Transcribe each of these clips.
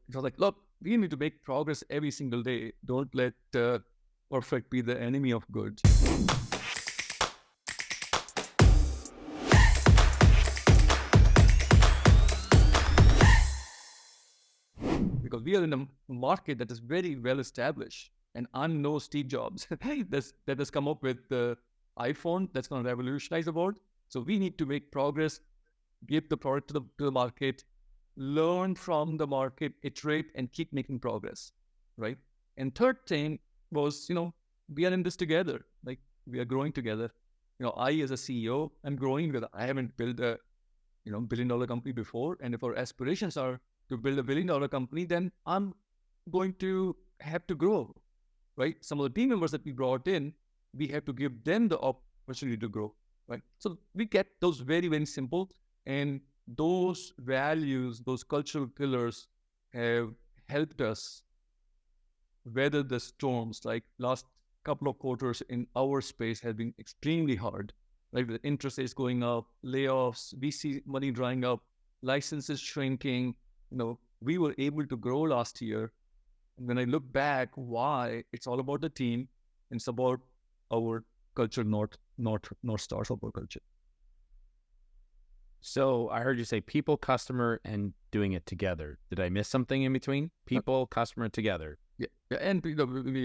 It was like, look, we need to make progress every single day. Don't let perfect be the enemy of good. Because we are in a market that is very well established. And I know Steve Jobs that has come up with the iPhone that's going to revolutionize the world. So we need to make progress, give the product to the market, learn from the market, iterate, and keep making progress, right? And third thing was, we are in this together. Like, we are growing together. I as a CEO, I'm growing with. I haven't built a, billion-dollar company before. And if our aspirations are to build a billion-dollar company, then I'm going to have to grow, right? Some of the team members that we brought in, we have to give them the opportunity to grow, right? So we get those very, very simple. And those values, those cultural pillars have helped us weather the storms. Like last couple of quarters in our space have been extremely hard, right? The interest rates going up, layoffs, VC money drying up, licenses shrinking. We were able to grow last year. And when I look back, why? It's all about the team. And it's about our culture, North Stars of our culture. So I heard you say people, customer, and doing it together. Did I miss something in between? People, customer, together. Yeah, and we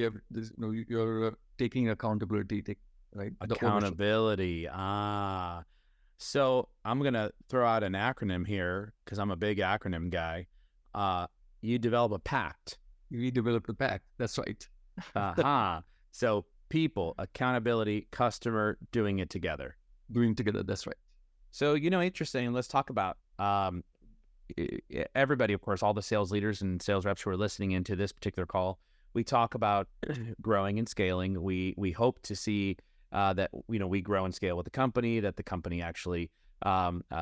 have this. You're taking accountability, right? Accountability. So I'm gonna throw out an acronym here because I'm a big acronym guy. You develop a pact. We developed a pact. That's right. So people, accountability, customer, doing it together. Doing together. That's right. So, interesting. Let's talk about everybody, of course, all the sales leaders and sales reps who are listening into this particular call. We talk about growing and scaling. We hope to see that, we grow and scale with the company, that the company actually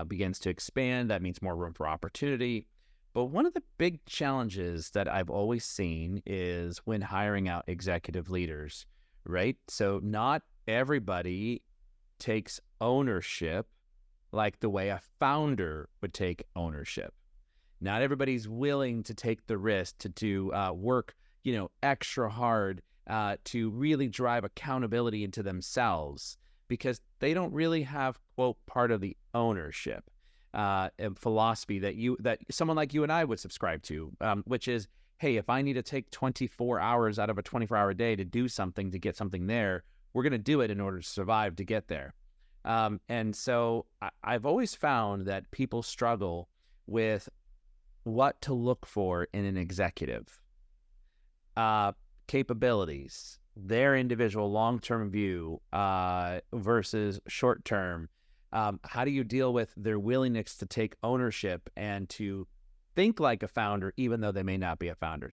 begins to expand. That means more room for opportunity. But one of the big challenges that I've always seen is when hiring out executive leaders, right? So not everybody takes ownership like the way a founder would take ownership. Not everybody's willing to take the risk to do work, extra hard to really drive accountability into themselves because they don't really have, quote, part of the ownership and philosophy that someone like you and I would subscribe to, which is, hey, if I need to take 24 hours out of a 24-hour day to do something, to get something there, we're going to do it in order to survive to get there. And so I've always found that people struggle with what to look for in an executive. Capabilities, their individual long-term view versus short-term. How do you deal with their willingness to take ownership and to think like a founder, even though they may not be a founder?